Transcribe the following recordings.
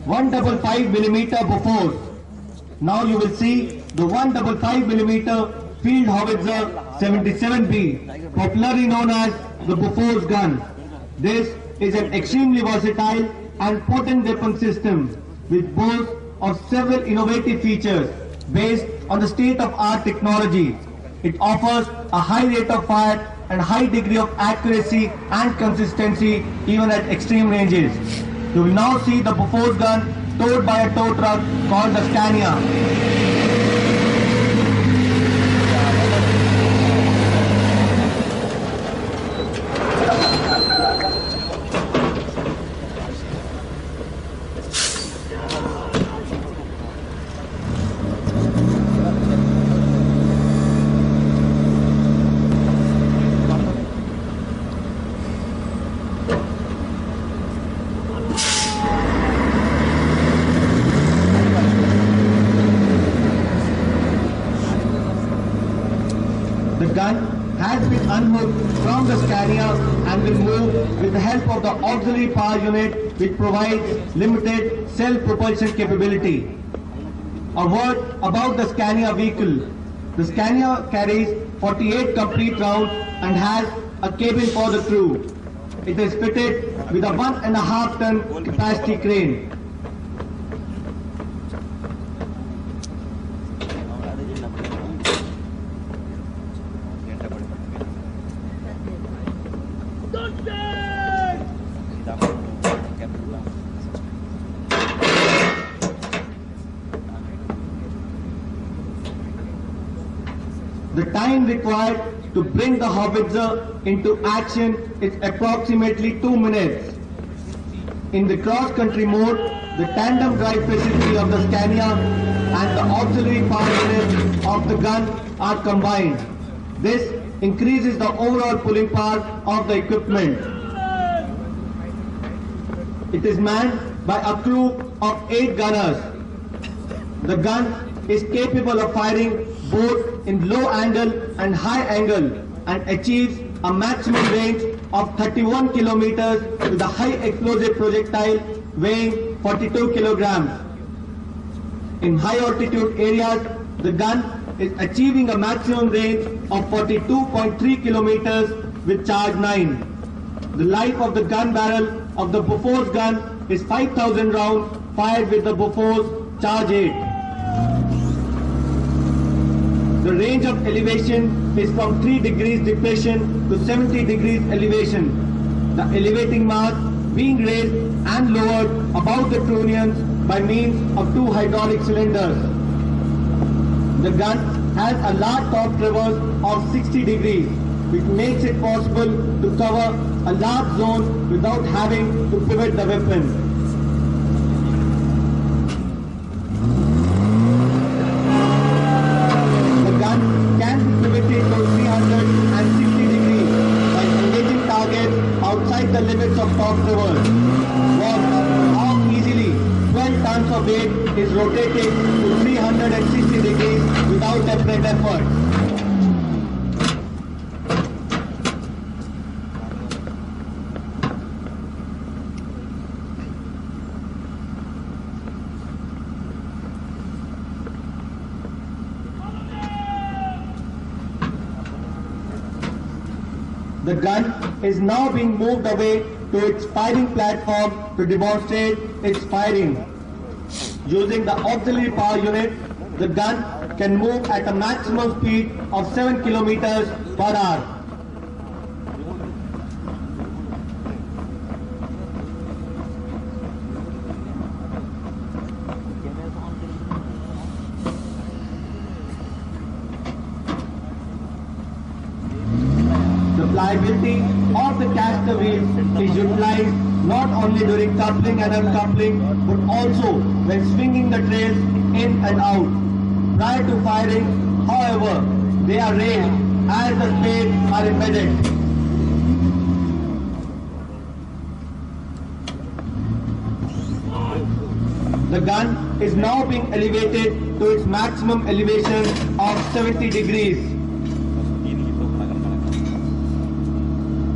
155mm Bofors. Now you will see the 155mm Field Howitzer 77B, popularly known as the Bofors gun. This is an extremely versatile and potent weapon system which boasts of several innovative features based on the state-of-art technology. It offers a high rate of fire and high degree of accuracy and consistency even at extreme ranges. You will now see the Bofors gun towed by a tow truck called the Scania. The gun has been unhooked from the Scania and will move with the help of the auxiliary power unit which provides limited self-propulsion capability. A word about the Scania vehicle. The Scania carries 48 complete rounds and has a cabin for the crew. It is fitted with a 1.5 ton capacity crane. The time required to bring the howitzer into action is approximately 2 minutes. In the cross-country mode, the tandem drive facility of the Scania and the auxiliary power unit of the gun are combined. This increases the overall pulling power of the equipment. It is manned by a crew of 8 gunners. The gun is capable of firing both in low angle and high angle and achieves a maximum range of 31 kilometers with a high explosive projectile weighing 42 kilograms. In high altitude areas, the gun is achieving a maximum range of 42.3 kilometers with charge 9. The life of the gun barrel of the Bofors gun is 5,000 rounds fired with the Bofors charge 8. The range of elevation is from 3 degrees depression to 70 degrees elevation. The elevating mass being raised and lowered above the trunnions by means of 2 hydraulic cylinders. The gun has a large top traverse of 60 degrees, which makes it possible to cover a large zone without having to pivot the weapon. Outside the limits of top traverse. Watch how easily 12 tons of weight is rotated to 360 degrees without apparent effort. The gun is now being moved away to its firing platform to demonstrate its firing. Using the auxiliary power unit, the gun can move at a maximum speed of 7 kilometers per hour. Pliability of the caster wheel is utilized not only during coupling and uncoupling but also when swinging the trails in and out. Prior to firing, however, they are raised as the spades are embedded. The gun is now being elevated to its maximum elevation of 70 degrees.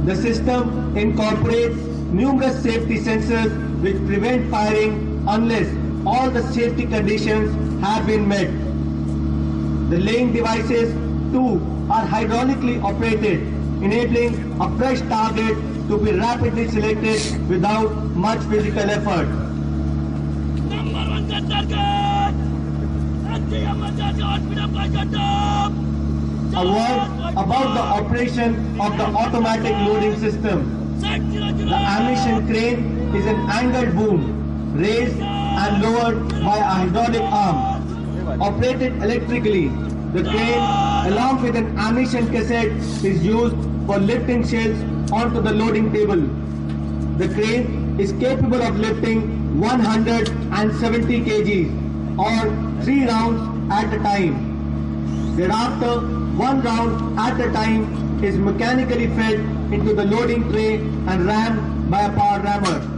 The system incorporates numerous safety sensors which prevent firing unless all the safety conditions have been met. The laying devices too are hydraulically operated, enabling a fresh target to be rapidly selected without much physical effort. Number 1 target! A word about the operation of the automatic loading system. The ammunition crane is an angled boom, raised and lowered by a hydraulic arm. Operated electrically, the crane, along with an ammunition cassette, is used for lifting shells onto the loading table. The crane is capable of lifting 170 kg or 3 rounds at a time. Thereafter, 1 round at a time is mechanically fed into the loading tray and rammed by a power rammer.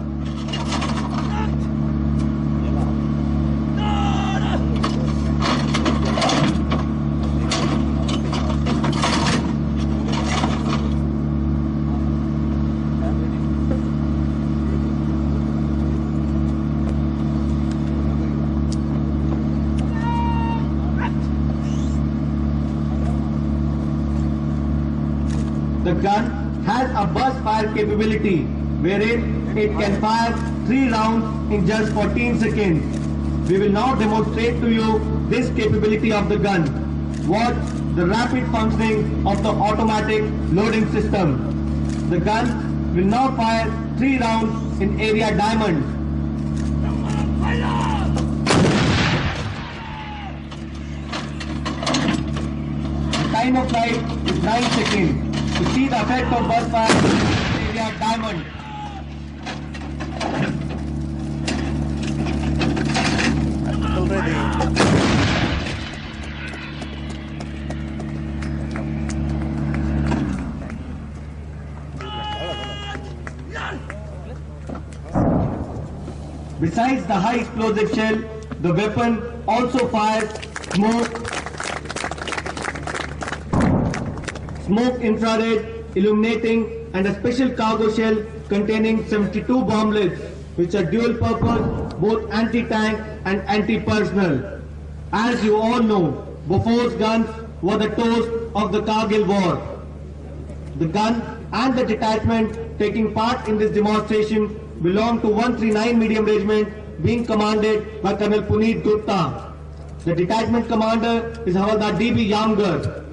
The gun has a burst fire capability wherein it can fire 3 rounds in just 14 seconds. We will now demonstrate to you this capability of the gun. Watch the rapid functioning of the automatic loading system. The gun will now fire 3 rounds in area diamond. The time of flight is 9 seconds. To see the effect of burst fire in area diamond. Besides the high explosive shell, the weapon also fires smoke infrared, illuminating, and a special cargo shell containing 72 bomblets, which are dual purpose, both anti-tank and anti-personnel. As you all know, Bofors guns were the toast of the Kargil war. The gun and the detachment taking part in this demonstration belong to 139 Medium Regiment, being commanded by Colonel Puneet Gupta. The detachment commander is Havaldar D.B. Yamgar.